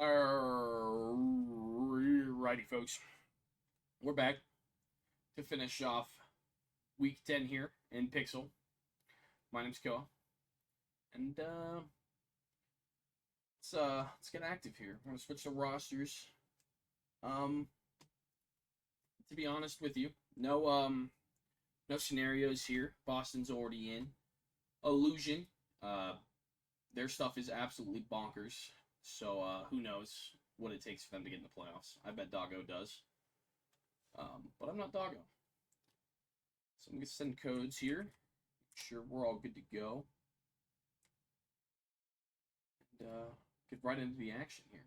Alrighty, folks. We're back to finish off week 10 here in Pixel. My name's Koa. And let's get active here. We're gonna switch to rosters. Um to be honest with you, no scenarios here. Boston's already in. Illusion. Their stuff is absolutely bonkers. So who knows what it takes for them to get in the playoffs. I bet Doggo does. But I'm not Doggo. So I'm going to send codes here. Make sure we're all good to go. And get right into the action here.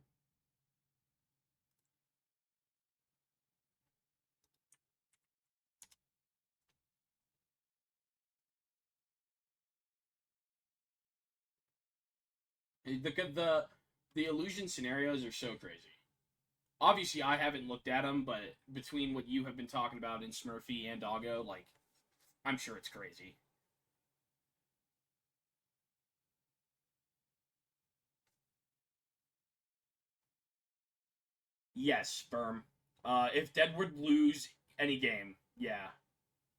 The illusion scenarios are so crazy. Obviously, I haven't looked at them, but between what you have been talking about in Smurfy and Doggo, like, I'm sure it's crazy. Yes, Sperm. If Deadwood lose any game, yeah.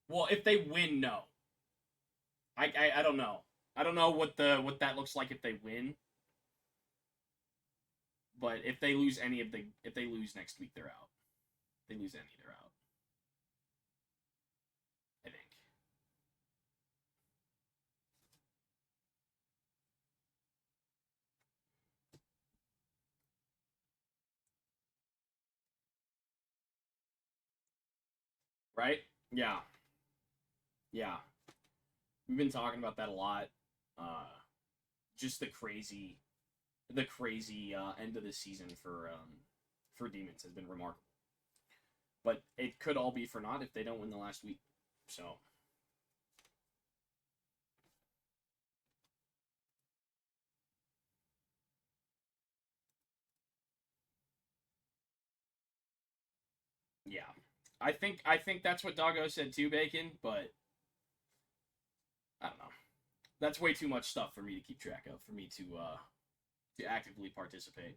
Well, if they win, no. I don't know. I don't know what that looks like if they win. But if they lose next week, they're out. If they lose any, they're out. I think. Right? Yeah. Yeah. We've been talking about that a lot. Just the crazy end of the season for Demons has been remarkable. But it could all be for naught if they don't win the last week. So yeah. I think that's what Doggo said too, Bacon, but I don't know. That's way too much stuff for me to keep track of, for me to actively participate.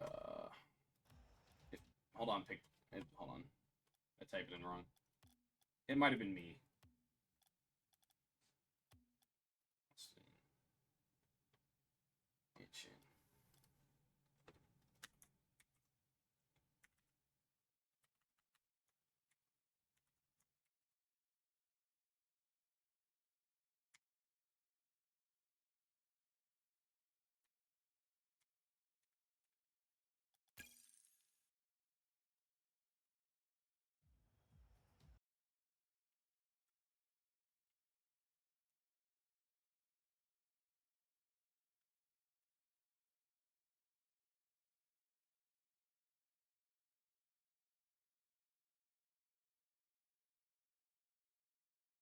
Uh, if, hold on, hold on. I typed it in wrong. It might have been me. Incheon.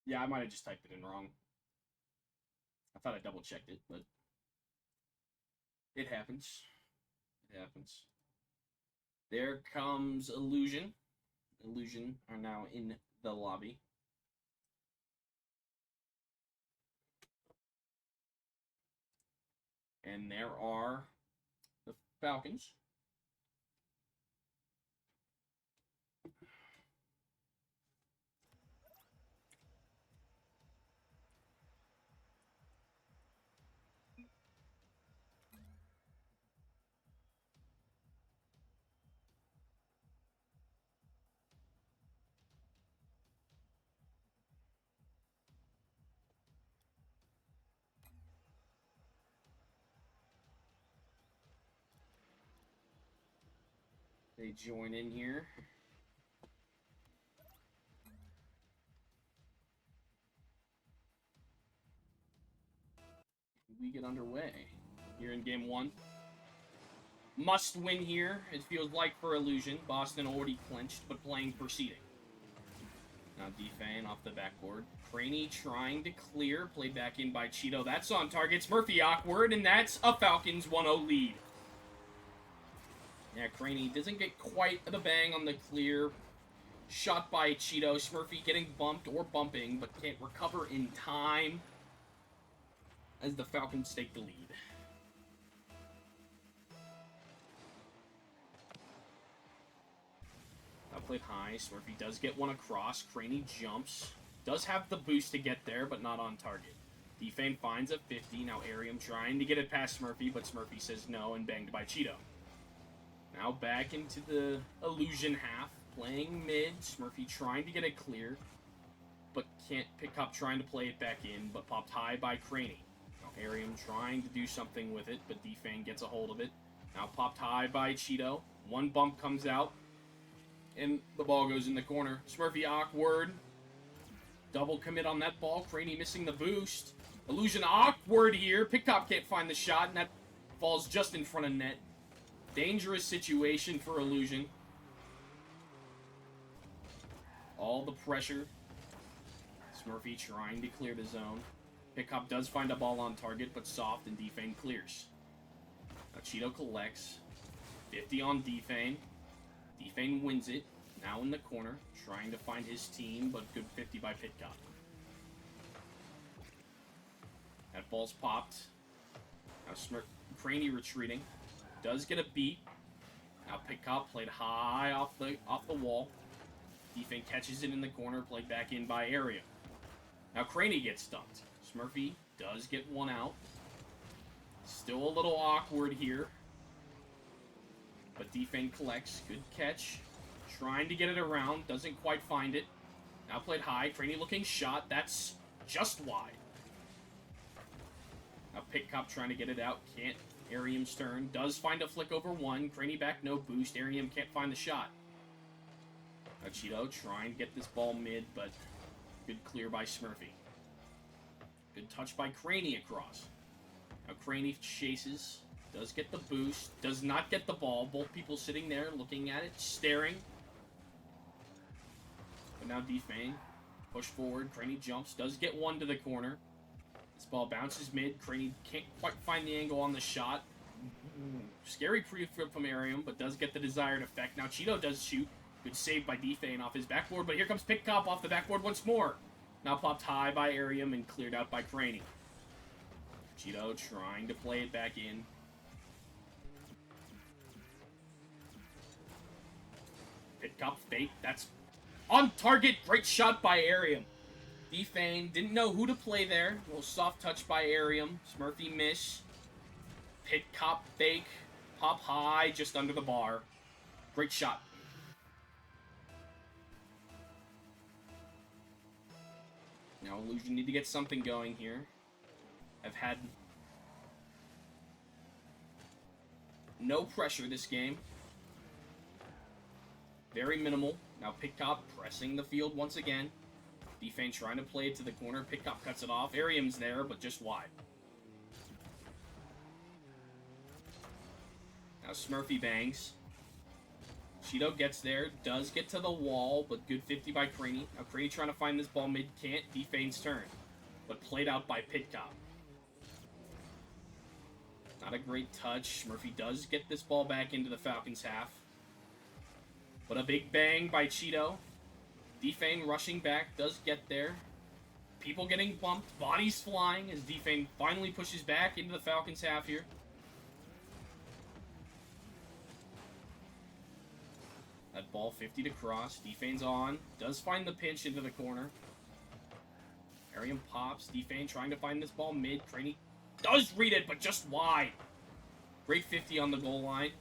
Yeah, I might have just typed it in wrong. I thought I double checked it, but it happens. It happens. There comes Illusion. Illusion are now in the lobby. And there are the Falcons. They join in here. We get underway here in game one. Must win here, it feels like, for Illusion. Boston already clinched, but playing proceeding. Now Defane off the backboard. Craney trying to clear. Played back in by Cheeto. That's on target. Smurfy awkward, and that's a Falcons 1-0 lead. Yeah, Craney doesn't get quite the bang on the clear. Shot by Cheeto. Smurfy getting bumped or bumping, but can't recover in time. as the Falcons take the lead. Now played high. Smurfy does get one across. Craney jumps. Does have the boost to get there, but not on target. Defane finds a 50. Now Arium trying to get it past Smurfy, but Smurfy says no and banged by Cheeto. Now back into the illusion half. Playing mid. Smurfy trying to get it clear, but can't pick up, trying to play it back in, but popped high by Craney. Now Arium trying to do something with it, but Defane gets a hold of it. Now popped high by Cheeto. One bump comes out, and the ball goes in the corner. Smurfy awkward. Double commit on that ball. Craney missing the boost. Illusion awkward here. Picktop can't find the shot, and that falls just in front of net. Dangerous situation for Illusion. All the pressure. Smurfy trying to clear the zone. Pickup does find a ball on target, but soft, and Defane clears. Now Cheeto collects. 50 on Defane. Defane wins it. Now in the corner, trying to find his team, but good 50 by Pitcop. That ball's popped. Now Craney retreating. Does get a beat. Now Pitcop played high off the wall. Defane catches it in the corner, played back in by Area. Now Craney gets stumped. Smurfy does get one out. Still a little awkward here, but Defane collects. Good catch. Trying to get it around. Doesn't quite find it. Now played high. Craney looking shot. That's just wide. Now Pitcop trying to get it out. Can't. Arium's turn. Does find a flick over one. Craney back, no boost. Arium can't find the shot. Now Cheeto trying to get this ball mid, but good clear by Smurfy. Good touch by Craney across. Now Craney chases. Does get the boost. Does not get the ball. Both people sitting there looking at it, staring. But now Defane. Push forward. Craney jumps. Does get one to the corner. This ball bounces mid. Craney can't quite find the angle on the shot. Scary pre-flip from Arium, but does get the desired effect. Now Cheeto does shoot. Good save by Defane off his backboard, but here comes Pitcop off the backboard once more. Now popped high by Arium and cleared out by Craney. Cheeto trying to play it back in. Pitcop fake. That's on target. Great shot by Arium. Defane didn't know who to play there. A little soft touch by Arium. Smurfy miss. Pitcop fake. Pop high just under the bar. Great shot. Now Illusion need to get something going here. I've had no pressure this game. Very minimal. Now Pitcop pressing the field once again. Defane trying to play it to the corner. Pitcop cuts it off. Arium's there, but just wide. Now Smurfy bangs. Cheeto gets there, does get to the wall, but good 50 by Craney. Now Craney trying to find this ball mid, can't. Defane's turn, but played out by Pitcop. Not a great touch. Smurfy does get this ball back into the Falcons half, but a big bang by Cheeto. Defane rushing back, does get there. People getting bumped, bodies flying as Defane finally pushes back into the Falcons half here. That ball 50 to cross. Defane's on. Does find the pinch into the corner. Arium pops. Defane trying to find this ball mid. Craney does read it, but just wide. Great 50 on the goal line.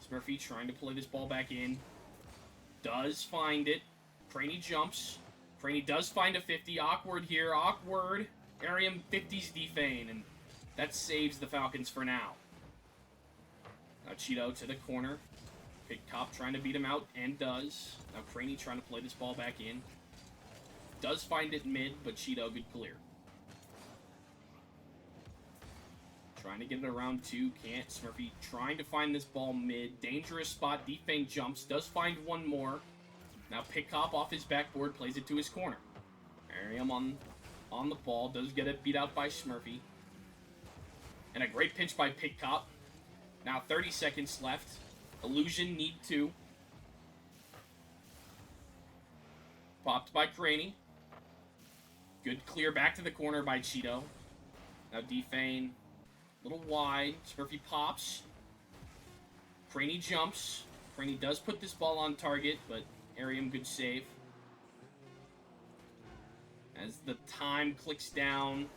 Smurfy trying to play this ball back in. Does find it. Craney jumps. Craney does find a 50. Awkward here. Awkward. Arium 50s Defane, and that saves the Falcons for now. Now Cheeto to the corner. Pitcop trying to beat him out, and does. Now Craney trying to play this ball back in. Does find it mid, but Cheeto good clear. Trying to get it around two, can't. Smurfy trying to find this ball mid. Dangerous spot. Defane jumps, does find one more. Now Pitcop off his backboard, plays it to his corner. Arium on the ball, does get it beat out by Smurfy. And a great pinch by Pitcop. Now 30 seconds left. Illusion need 2. Popped by Craney. Good clear back to the corner by Cheeto. Now Defane, a little wide. Smurfy pops. Craney jumps. Craney does put this ball on target, but Arium, good save. As the time clicks down,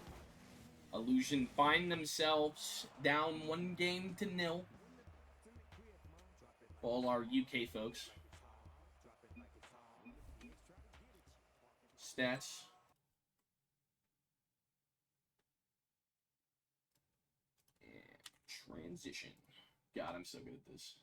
Illusion find themselves down 1-0. All our UK folks. Stats. And transition. God, I'm so good at this.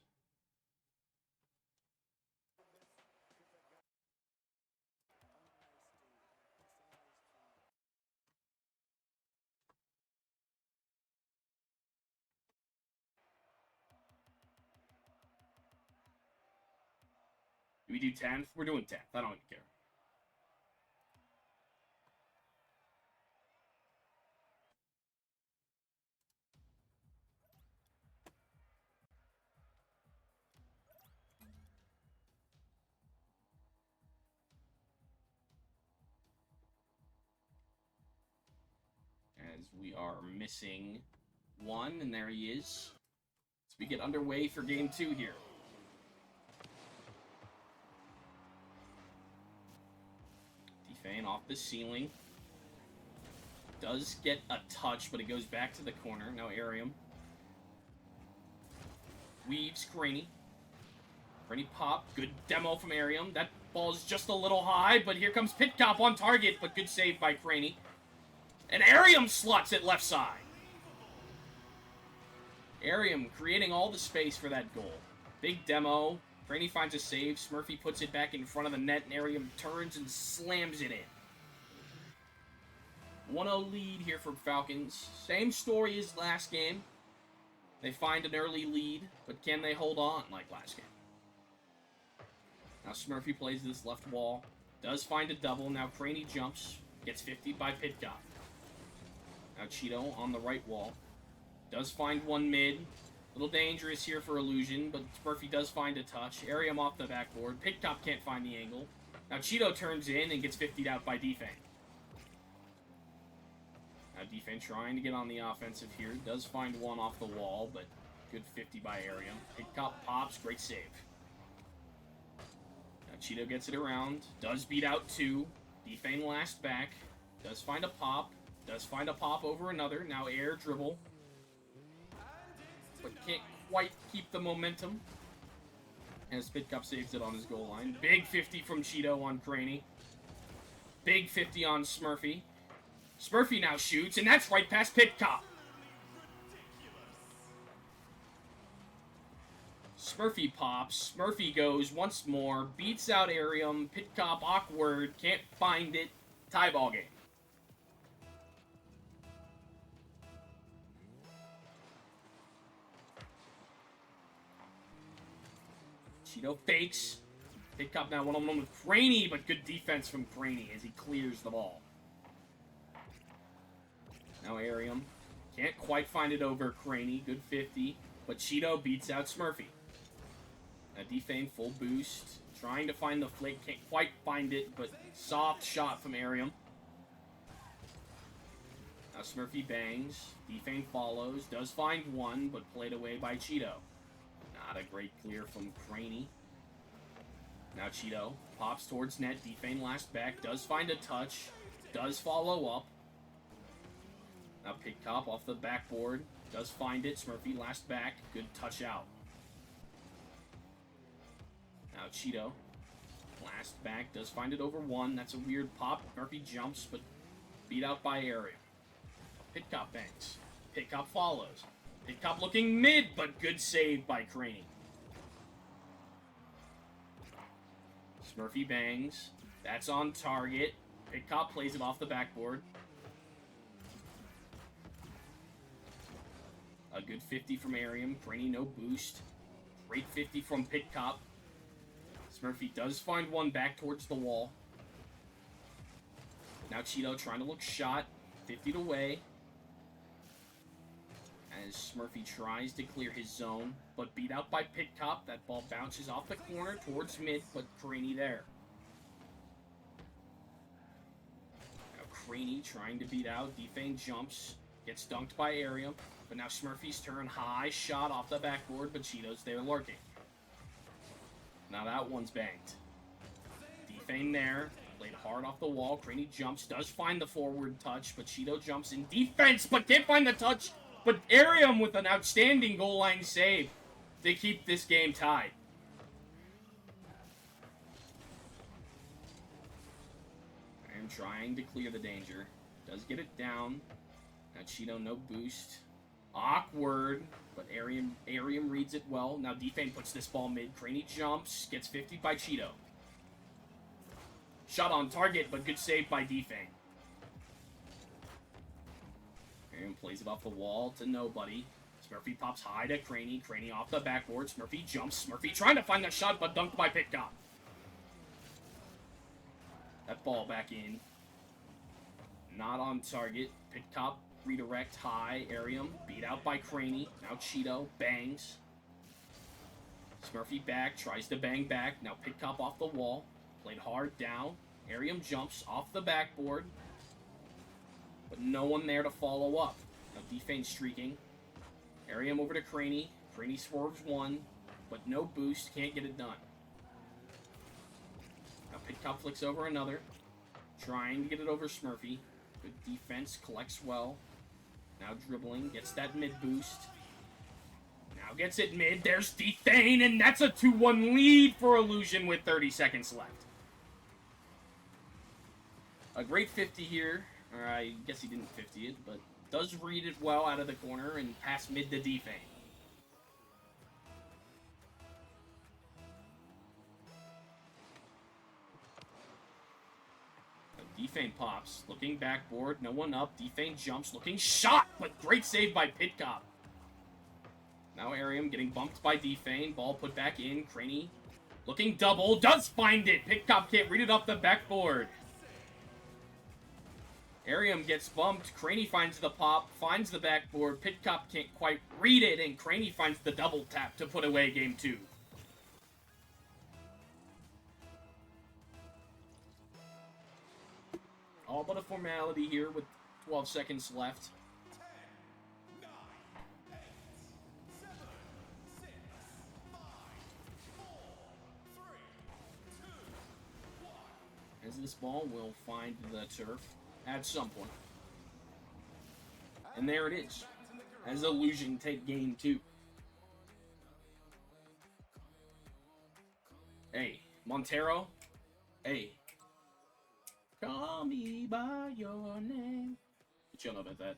Do we do 10th? We're doing 10th. I don't even care. As we are missing one, and there he is. So we get underway for game 2 here. Defane off the ceiling. Does get a touch, but it goes back to the corner. Now Arium. Weaves Craney. Craney pop. Good demo from Arium. That ball is just a little high, but here comes Pitcop on target, but good save by Craney. And Arium slots it left side. Arium creating all the space for that goal. Big demo. Craney finds a save. Smurfy puts it back in front of the net, and Arium turns and slams it in. 1-0 lead here for Falcons. Same story as last game. They find an early lead, but can they hold on like last game? Now Smurfy plays this left wall. Does find a double. Now Craney jumps. Gets 50 by Pitcop. Now Cheeto on the right wall. Does find one mid. A little dangerous here for Illusion, but Smurfy does find a touch. Arium off the backboard. Pitcop can't find the angle. Now Cheeto turns in and gets 50'd out by Defane. Now Defane trying to get on the offensive here. Does find one off the wall, but good 50 by Arium. Pitcop pops. Great save. Now Cheeto gets it around. Does beat out two. Defane last back. Does find a pop. Does find a pop over another. Now air dribble. But can't quite keep the momentum. As Pitcop saves it on his goal line. Big 50 from Cheeto on Craney. Big 50 on Smurfy. Smurfy now shoots, and that's right past Pitcop. Smurfy pops. Smurfy goes once more. Beats out Arium. Pitcop awkward. Can't find it. Tie ball game. Cheeto fakes. Pitcop now one-on-one with Craney, but good defense from Craney as he clears the ball. Now Arium can't quite find it over Craney. Good 50, but Cheeto beats out Smurfy. Now Defane full boost. Trying to find the flick. Can't quite find it, but soft shot from Arium. Now Smurfy bangs. Defane follows. Does find one, but played away by Cheeto. Not a great clear from Craney. Now Cheeto pops towards net. Defane last back. Does find a touch. Does follow up. Now Pitcop off the backboard. Does find it. Smurfy last back. Good touch out. Now Cheeto last back. Does find it over one. That's a weird pop. Smurfy jumps, but beat out by Arium. Pitcop bangs. Pitcop follows. Pitcop looking mid, but good save by Craney. Smurfy bangs. That's on target. Pitcop plays it off the backboard. A good 50 from Arium. Craney no boost. Great 50 from Pitcop. Smurfy does find one back towards the wall. Now Cheeto trying to look shot. 50'd away. As Smurfy tries to clear his zone, but beat out by Pitcop. That ball bounces off the corner towards mid, but Craney there. Now Craney trying to beat out. Defane jumps. Gets dunked by Arium. But now Smurfy's turn. High shot off the backboard, but Cheeto's there lurking. Now that one's banked. Defane there. Played hard off the wall. Craney jumps. Does find the forward touch, but Cheeto jumps in defense, but can't find the touch. But Arium with an outstanding goal line save. They keep this game tied. And trying to clear the danger. Does get it down. Now Cheeto, no boost. Awkward, but Arium reads it well. Now Defane puts this ball mid. Craney jumps, gets 50 by Cheeto. Shot on target, but good save by Defane. Arium plays it off the wall to nobody. Smurfy pops high to Craney. Craney off the backboard. Smurfy jumps. Smurfy trying to find that shot, but dunked by Pitcop. That ball back in. Not on target. Pitcop redirect high. Arium beat out by Craney. Now Cheeto bangs. Smurfy back. Tries to bang back. Now Pitcop off the wall. Played hard down. Arium jumps off the backboard. But no one there to follow up. Now Defane streaking. Arium over to Craney. Craney swerves one. But no boost. Can't get it done. Now Pitcop flicks over another. Trying to get it over Smurfy. Good defense. Collects well. Now dribbling. Gets that mid boost. Now gets it mid. There's Defane. And that's a 2-1 lead for Illusion with 30 seconds left. A great 50 here. Or I guess he didn't 50 it, but does read it well out of the corner and pass mid to Defane. Defane pops, looking backboard, no one up. Defane jumps, looking shot, but great save by Pitcop. Now Arium getting bumped by Defane, ball put back in. Craney looking double, does find it. Pitcop can't read it off the backboard. Arium gets bumped. Craney finds the pop, finds the backboard. Pitcop can't quite read it, and Craney finds the double tap to put away game 2. All but a formality here with 12 seconds left. 10, 9, 8, 7, 6, 5, 4, 3, 2, 1. As this ball will find the turf at some point. And there it is. As Illusion take game 2. Hey, Montero. Hey. Call me by your name. What y'all know about that?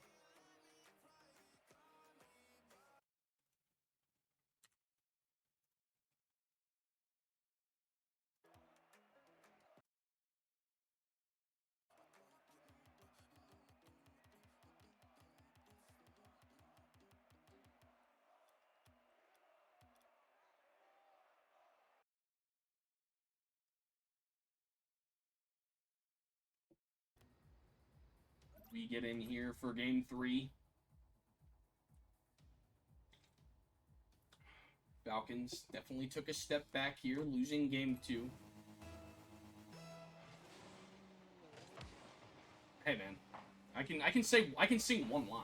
We get in here for game 3. Falcons definitely took a step back here, losing game 2. Hey man, I can sing one line.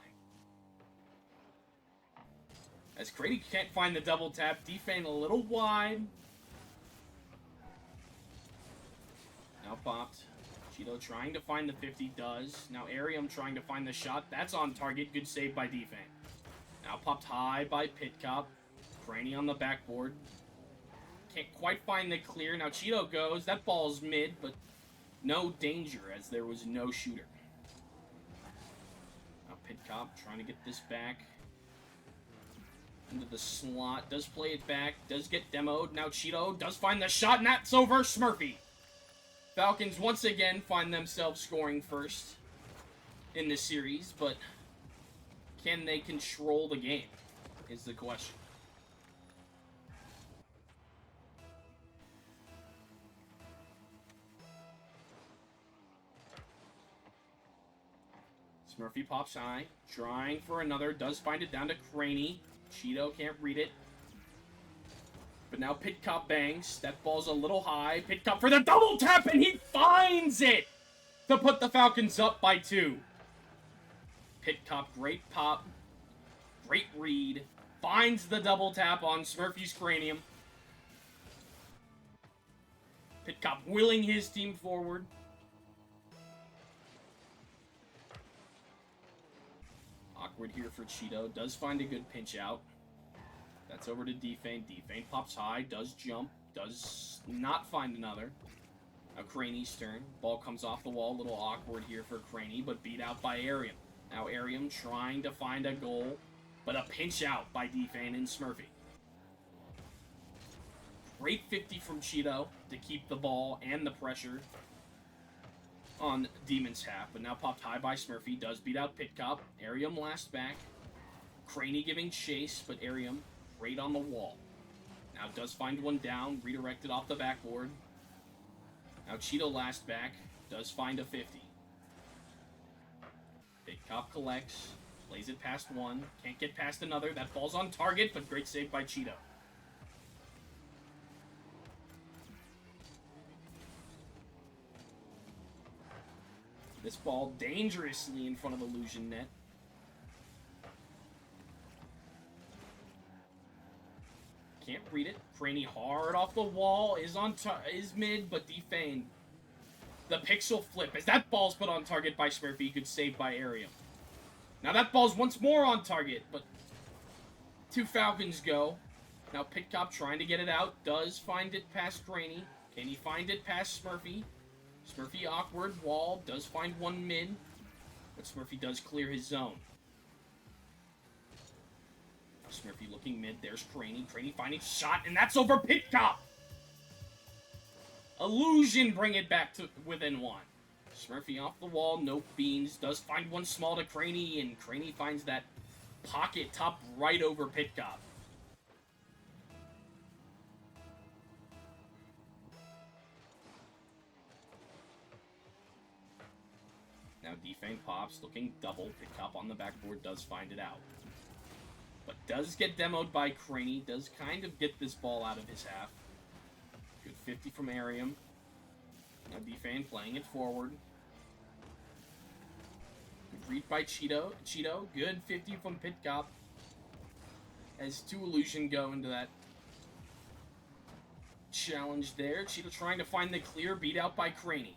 As Craney can't find the double tap, Defane a little wide. Now popped. Cheeto trying to find the 50, does. Now Arium trying to find the shot. That's on target. Good save by Defane. Now popped high by Pitcop. Craney on the backboard. Can't quite find the clear. Now Cheeto goes. That ball's mid, but no danger as there was no shooter. Now Pitcop trying to get this back into the slot. Does play it back. Does get demoed. Now Cheeto does find the shot, and that's over Smurfy. Falcons once again find themselves scoring first in this series, but can they control the game is the question. Smurfy pops high, trying for another, does find it down to Craney. Cheeto can't read it. But now Pitcop bangs. That ball's a little high. Pitcop for the double tap, and he finds it to put the Falcons up by 2. Pit Cop, great pop. Great read. Finds the double tap on Smurfy's cranium. Pit Cop willing his team forward. Awkward here for Cheeto. Does find a good pinch out. That's over to Defane. Defane pops high. Does jump. Does not find another. Now Craney's turn. Ball comes off the wall. A little awkward here for Craney, but beat out by Arium. Now Arium trying to find a goal, but a pinch out by Defane and Smurfy. Great 50 from Cheeto to keep the ball and the pressure on Demon's half, but now popped high by Smurfy. Does beat out Pit Cop. Arium last back. Craney giving chase, but Arium right on the wall. Now does find one down, redirected off the backboard. Now Cheeto last back, does find a 50. Pit Cop collects, plays it past one, can't get past another. That falls on target, but great save by Cheeto. This ball dangerously in front of Illusion net. Can't read it. Craney hard off the wall, is mid, but Defane. The pixel flip, as that ball's put on target by Smurfy, good save by Arium. Now that ball's once more on target, but 2 Falcons go. Now Pit Cop trying to get it out, does find it past Craney. Can he find it past Smurfy? Smurfy awkward, wall, does find one mid, but Smurfy does clear his zone. Smurfy looking mid, there's Craney. Craney finding shot, and that's over Pit Cop! Illusion bring it back to within 1. Smurfy off the wall, no beans, does find one small to Craney, and Craney finds that pocket top right over Pit Cop. Now Defane pops, looking double. Pit Cop on the backboard does find it out. But does get demoed by Craney. Does kind of get this ball out of his half. Good 50 from Arium. Now Defane playing it forward. Good read by Cheeto. Good 50 from Pit Cop. As 2 Illusion go into that challenge there. Cheeto trying to find the clear, beat out by Craney.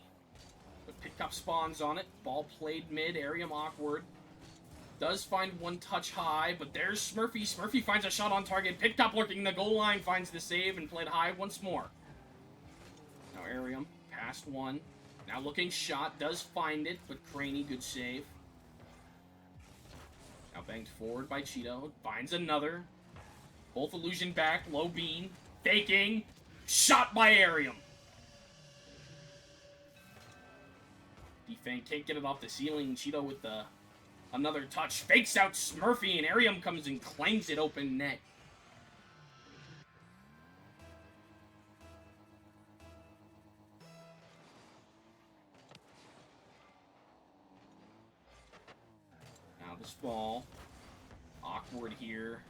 But Pit Cop spawns on it. Ball played mid. Arium awkward. Does find one touch high, but there's Smurfy. Smurfy finds a shot on target. Pit Cop lurking the goal line, finds the save, and played high once more. Now Arium, past one. Now looking shot, does find it, but Craney, good save. Now banked forward by Cheeto, finds another. Both Illusion back, low beam, faking, shot by Arium. Defang can't get it off the ceiling. Cheeto with the another touch, fakes out Smurfy, and Arium comes and clangs it open net. Now this ball, awkward here.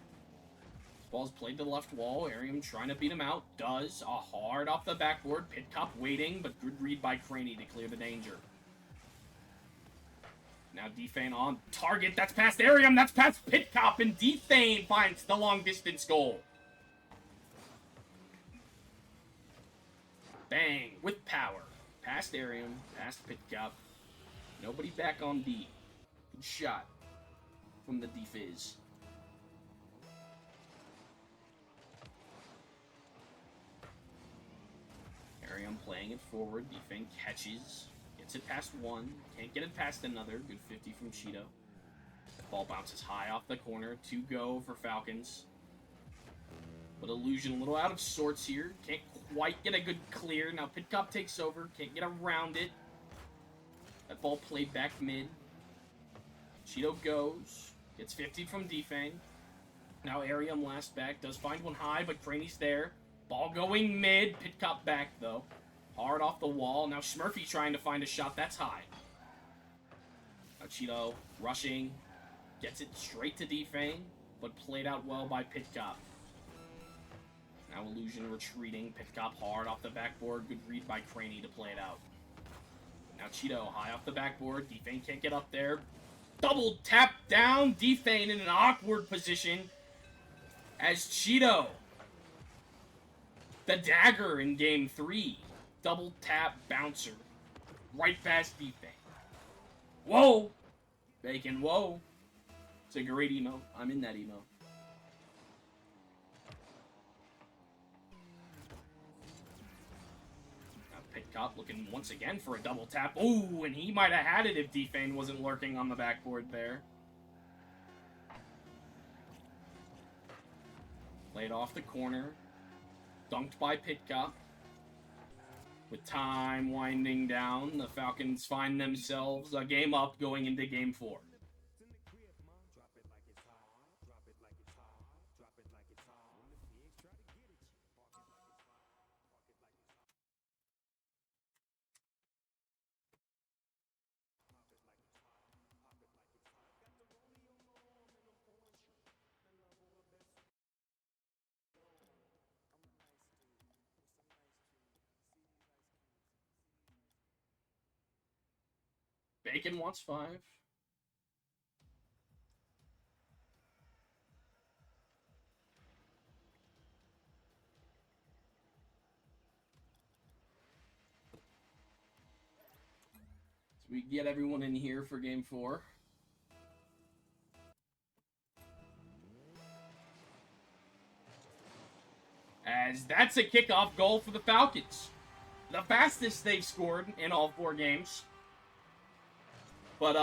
This ball's played to the left wall. Arium trying to beat him out. Does. A hard off the backboard. Pit Cop waiting, but good read by Craney to clear the danger. Now Defane on target. That's past Arium. That's past Pit Cop. And Defane finds the long distance goal. Bang. With power. Past Arium. Past Pit Cop. Nobody back on D. Good shot from the Defiz. Arium playing it forward. Defane catches. Gets it past one. Can't get it past another. Good 50 from Cheeto. The ball bounces high off the corner. 2 go for Falcons. But Illusion a little out of sorts here. Can't quite get a good clear. Now Pit Cop takes over. Can't get around it. That ball played back mid. Cheeto goes. Gets 50 from Defang. Now Arium last back. Does find one high, but Craney's there. Ball going mid. Pit Cop back, though. Hard off the wall. Now Smurfy trying to find a shot. That's high. Now Cheeto rushing. Gets it straight to Defang, but played out well by Pit Cop. Now Illusion retreating. Pit Cop hard off the backboard. Good read by Craney to play it out. Now Cheeto high off the backboard. Defang can't get up there. Double tap down. Defane in an awkward position as Cheeto. The dagger in game 3. Double tap bouncer. Right past Defane. Whoa! Bacon, whoa. It's a great emo. I'm in that emo. Pitcop looking once again for a double tap. Ooh, and he might have had it if Defane wasn't lurking on the backboard there. Played off the corner. Dunked by Pitcop. With time winding down, the Falcons find themselves a game up going into game 4. Bacon wants 5. So we get everyone in here for game 4. As that's a kickoff goal for the Falcons. The fastest they've scored in all 4 games. But,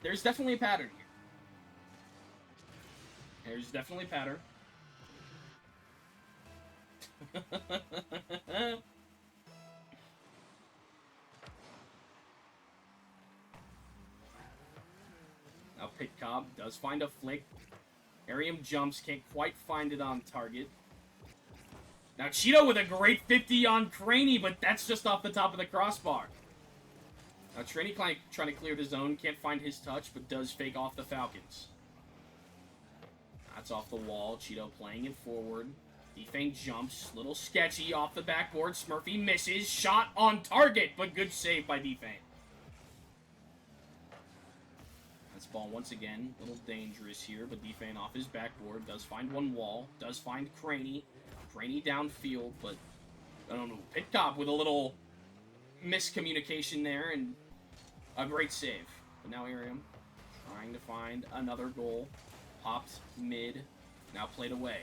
there's definitely a pattern here. There's definitely a pattern. Now Pitcop does find a flick. Arium jumps, can't quite find it on target. Now Cheeto with a great 50 on Craney, but that's just off the top of the crossbar. Now Craney trying to clear the zone, can't find his touch, but does fake off the Falcons. That's off the wall, Cheeto playing it forward. Defane jumps, little sketchy off the backboard. Smurfy misses, shot on target, but good save by Defane. This ball once again, a little dangerous here, but Defane off his backboard, does find one wall, does find Craney. Craney downfield, but I don't know, Pitcop with a little miscommunication there, and a great save. But now Arium trying to find another goal. Popped mid, now played away.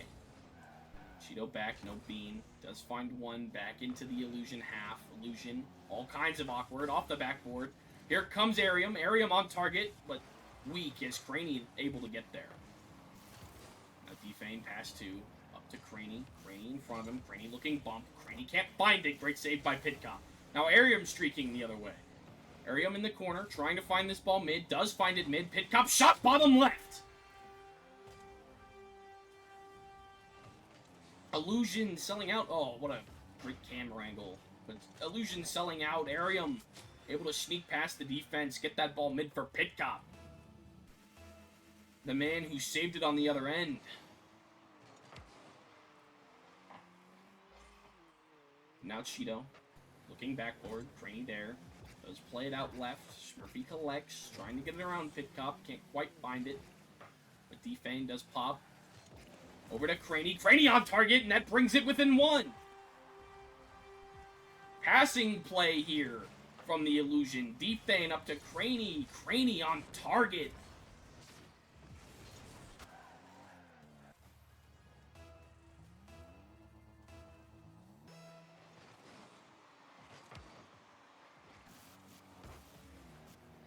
Cheeto back, no bean. Does find one, back into the Illusion half. Illusion, all kinds of awkward, off the backboard. Here comes Arium. Arium on target, but weak as Craney able to get there. Now Defane pass 2, up to Craney. Craney in front of him. Craney looking bump. Craney can't find it. Great save by Pitcop. Now Arium streaking the other way. Arium in the corner, trying to find this ball mid. Does find it mid. Pitcop shot bottom left. Illusion selling out. Oh, what a great camera angle. But Illusion selling out. Arium able to sneak past the defense. Get that ball mid for Pitcop. The man who saved it on the other end. Now Cheeto. Looking backboard. Craney there. Does play it out left. Smurfy collects. Trying to get it around Pitcop. Can't quite find it. But Defane does pop. Over to Craney. Craney on target, and that brings it within 1. Passing play here from the Illusion. Defane up to Craney. Craney on target.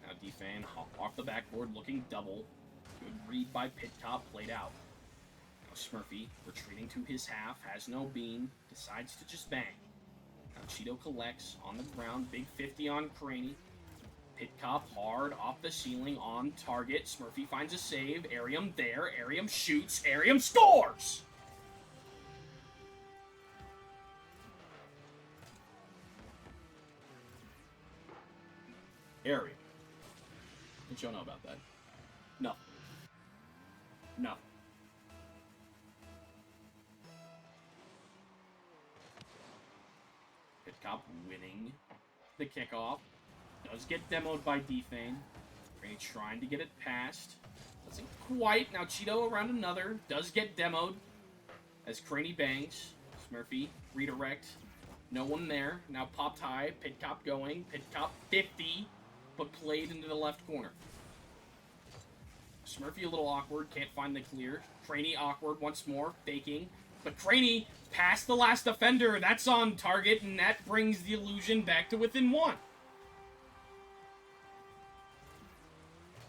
Now Defane off the backboard, looking double. Good read by Pitcop, played out. Smurfy, retreating to his half, has no beam, decides to just bang. Now Cheeto collects on the ground, big 50 on Craney. Pitcop hard off the ceiling on target. Smurfy finds a save. Arium there. Arium shoots. Arium scores! Arium. What y'all know about that? No. No. Pitcop winning the kickoff. Does get demoed by Defane. Craney trying to get it past. Doesn't quite. Now Cheeto around another. Does get demoed as Craney bangs. Smurfy, redirect. No one there. Now popped high. Pitcop going. Pitcop 50, but played into the left corner. Smurfy a little awkward. Can't find the clear. Craney awkward once more. Faking. But Craney past the last defender. That's on target, and that brings the illusion back to within 1.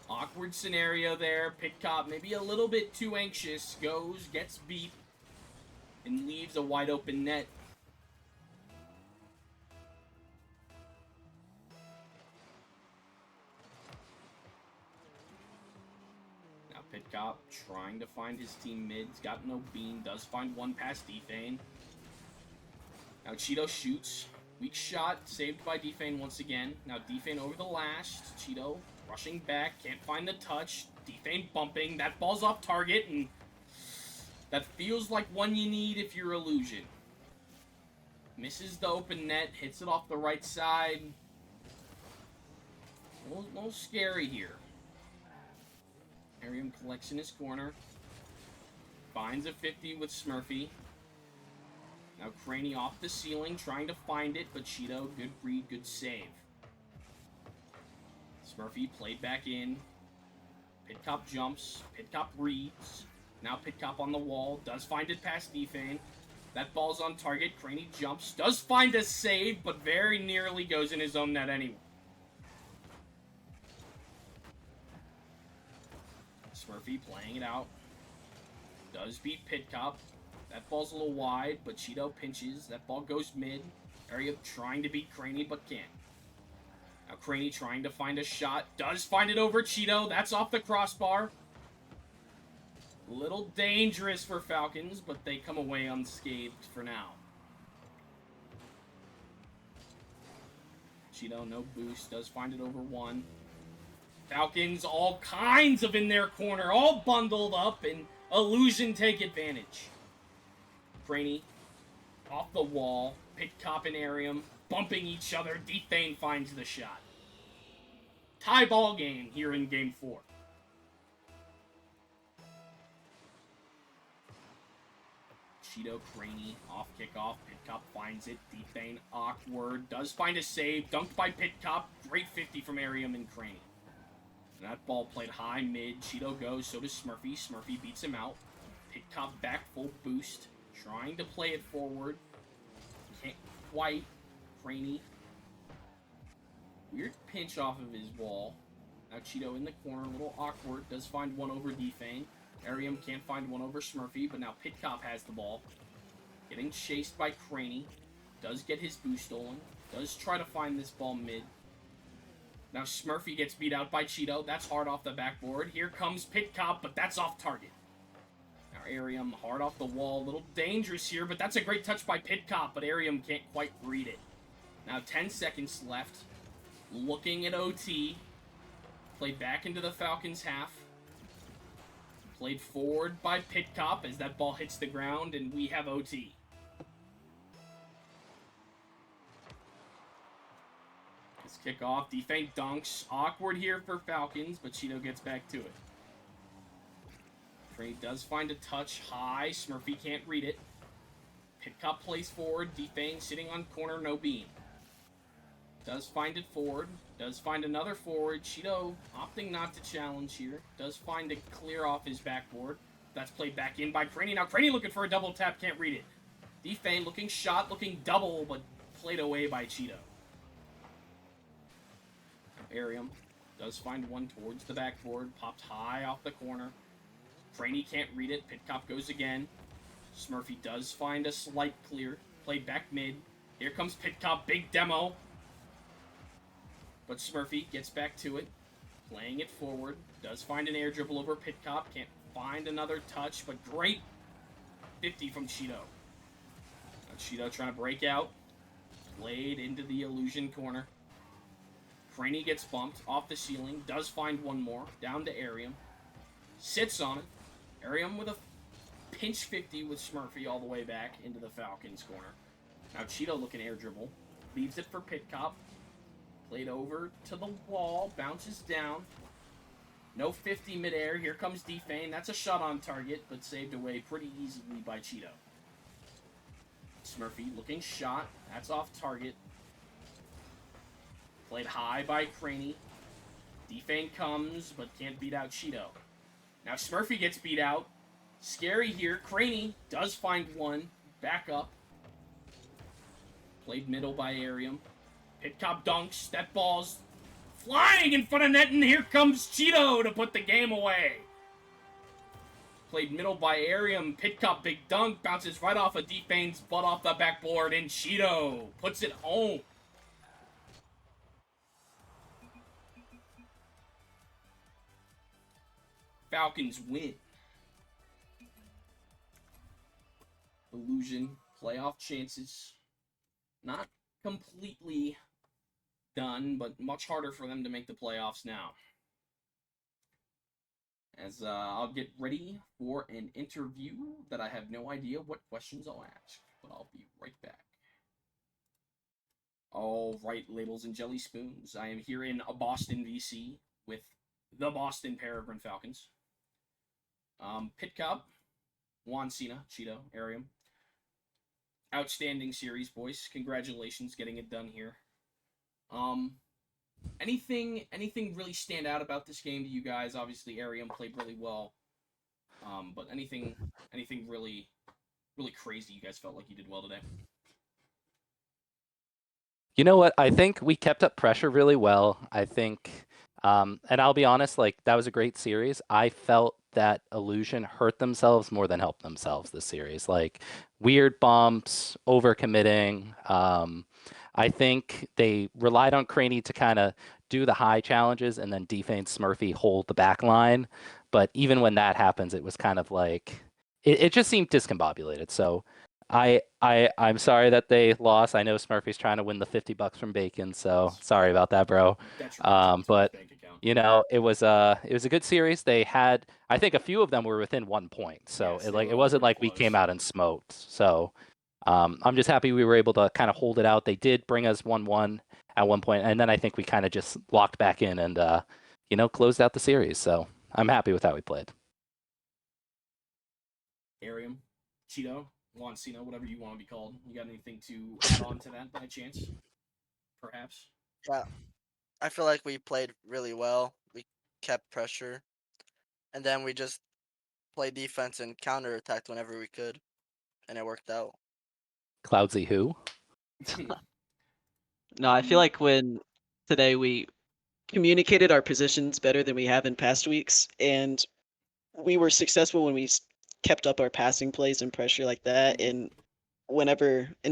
Awkward scenario there. Pitcop maybe a little bit too anxious. Goes, gets beat, and leaves a wide open net. Now Pitcop trying to find his team mids. Got no beam. Does find one past Defane. Now Cheeto shoots. Weak shot. Saved by Defane once again. Now Defane over the last. Cheeto rushing back. Can't find the touch. Defane bumping. That ball's off target, and that feels like one you need if you're Illusion. Misses the open net. Hits it off the right side. A little scary here. Arium collects in his corner. Finds a 50 with Smurfy. Now Craney off the ceiling, trying to find it, but Cheeto, good read, good save. Smurfy played back in. Pitcop jumps. Pitcop reads. Now Pitcop on the wall. Does find it past Defane. That ball's on target. Craney jumps. Does find a save, but very nearly goes in his own net anyway. Smurfy playing it out. Does beat Pitcop. That ball's a little wide, but Cheeto pinches. That ball goes mid. Area trying to beat Craney, but can't. Now Craney trying to find a shot. Does find it over Cheeto. That's off the crossbar. A little dangerous for Falcons, but they come away unscathed for now. Cheeto, no boost. Does find it over 1. Falcons all kinds of in their corner. All bundled up, and Illusion take advantage. Craney off the wall. Pitcop and Arium bumping each other. Defane finds the shot. Tie ball game here in Game 4. Cheeto, Craney, off kickoff. Pitcop finds it. Defane, awkward. Does find a save. Dunked by Pitcop. Great 50 from Arium and Craney. And that ball played high mid. Cheeto goes. So does Smurfy. Smurfy beats him out. Pitcop back full boost. Trying to play it forward. Can't quite. Craney. Weird pinch off of his wall. Now Cheeto in the corner. A little awkward. Does find one over Defane. Arium can't find one over Smurfy, but now Pitcop has the ball. Getting chased by Craney. Does get his boost stolen. Does try to find this ball mid. Now Smurfy gets beat out by Cheeto. That's hard off the backboard. Here comes Pitcop, but that's off target. Now Arium hard off the wall. A little dangerous here, but that's a great touch by Pitcop, but Arium can't quite read it. Now 10 seconds left. Looking at OT. Played back into the Falcons half. Played forward by Pitcop as that ball hits the ground, and we have OT. Let's kick off. Defane dunks. Awkward here for Falcons, but Cheeto gets back to it. Trey does find a touch high. Smurfy can't read it. Pitcop plays forward. Defane sitting on corner, no beam. Does find it forward. Does find another forward. Cheeto opting not to challenge here. Does find a clear off his backboard. That's played back in by Craney. Now Craney looking for a double tap. Can't read it. Defane looking shot, looking double, but played away by Cheeto. Arium does find one towards the backboard. Popped high off the corner. Craney can't read it. Pitcop goes again. Smurfy does find a slight clear. Played back mid. Here comes Pitcop. Big demo. But Smurfy gets back to it. Playing it forward. Does find an air dribble over Pitcop. Can't find another touch, but great 50 from Cheeto. Now Cheeto trying to break out. Played into the Illusion corner. Craney gets bumped off the ceiling. Does find one more. Down to Arium. Sits on it. Arium with a pinch 50 with Smurfy all the way back into the Falcons corner. Now Cheeto looking air dribble. Leaves it for Pitcop. Played over to the wall. Bounces down. No 50 midair. Here comes Defane. That's a shot on target, but saved away pretty easily by Cheeto. Smurfy looking shot. That's off target. Played high by Craney. Defane comes, but can't beat out Cheeto. Now Smurfy gets beat out. Scary here. Craney does find one. Back up. Played middle by Arium. Pitcop dunks. That ball's flying in front of net, and here comes Cheeto to put the game away. Played middle by Arium. Pitcop big dunk. Bounces right off of Defane's butt off the backboard, and Cheeto puts it home. Falcons win. Illusion playoff chances. Not completely done, but much harder for them to make the playoffs now. As I'll get ready for an interview that I have no idea what questions I'll ask, but I'll be right back. All right, labels and jelly spoons. I am here in Boston, VC, with the Boston Peregrine Falcons. Pitcop, Juan Cena, Cheeto, Arium. Outstanding series, boys. Congratulations getting it done here. Anything really stand out about this game to you guys? Obviously, Arium played really well. But anything really crazy you guys felt like you did well today? You know what? I think we kept up pressure really well. I think, and I'll be honest, like that was a great series. I felt that Illusion hurt themselves more than helped themselves this series. Like weird bumps, overcommitting. I think they relied on Craney to kind of do the high challenges and then Defane Smurfy hold the back line. But even when that happens, it was kind of like it just seemed discombobulated. So I'm sorry that they lost. I know Smurfy's trying to win the $50 from Bacon, so sorry about that, bro. But you know, it was a good series. They had, I think, a few of them were within 1 point, so Yes, it wasn't like we came out and smoked. So I'm just happy we were able to kind of hold it out. They did bring us 1-1 at one point, and then I think we kind of just locked back in and closed out the series. So I'm happy with how we played. Arium, Cheeto, Juan Cena, whatever you want to be called. You got anything to add on to that by chance? Perhaps? Yeah, I feel like we played really well. We kept pressure, and then we just played defense and counterattacked whenever we could, and it worked out. Cloudsy who? No, I feel like when today we communicated our positions better than we have in past weeks, and we were successful when we kept up our passing plays and pressure like that, and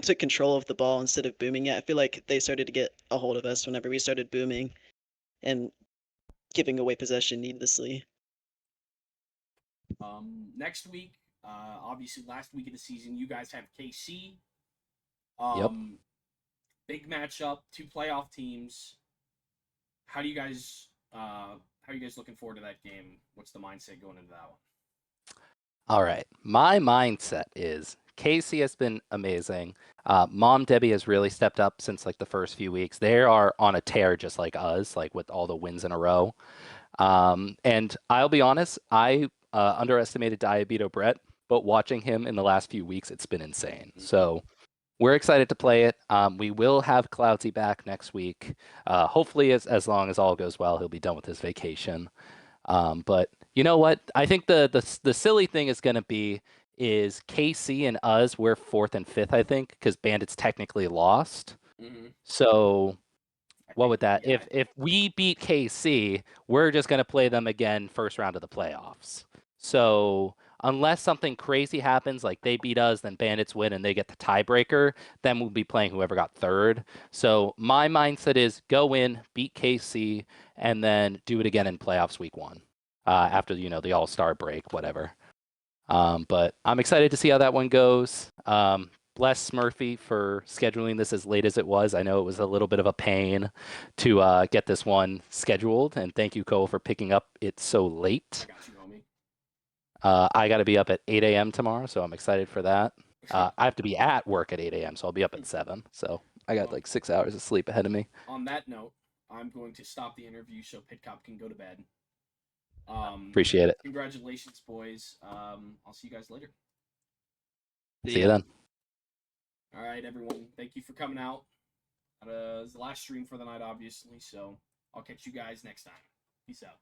took control of the ball instead of booming it. I feel like they started to get a hold of us whenever we started booming and giving away possession needlessly. Next week, obviously last week of the season, you guys have KC. Yep. Big matchup, two playoff teams. How are you guys looking forward to that game? What's the mindset going into that one? All right. My mindset is Casey has been amazing. Mom Debbie has really stepped up since like the first few weeks. They are on a tear just like us, like with all the wins in a row. And I'll be honest, I underestimated Diabito Brett, but watching him in the last few weeks, it's been insane. So we're excited to play it. We will have Cloudsy back next week. Hopefully, as long as all goes well, he'll be done with his vacation. But you know what? I think the silly thing is going to be is KC and us. We're 4th and 5th, I think, because Bandits technically lost. Mm-hmm. So what would that? If we beat KC, we're just going to play them again first round of the playoffs. So unless something crazy happens, like they beat us, then Bandits win and they get the tiebreaker, then we'll be playing whoever got 3rd. So my mindset is go in, beat KC, and then do it again in playoffs week 1 after the All-Star break, whatever. But I'm excited to see how that one goes. Bless Smurfy for scheduling this as late as it was. I know it was a little bit of a pain to get this one scheduled, and thank you, Cole, for picking up it so late. I got you, homie. I got to be up at 8 a.m. tomorrow, so I'm excited for that. I have to be at work at 8 a.m., so I'll be up at 7. So I got like 6 hours of sleep ahead of me. On that note, I'm going to stop the interview so Pitcop can go to bed. Appreciate it. Congratulations, boys. I'll see you guys later. See you then. All right, everyone. Thank you for coming out. It's the last stream for the night, obviously. So I'll catch you guys next time. Peace out.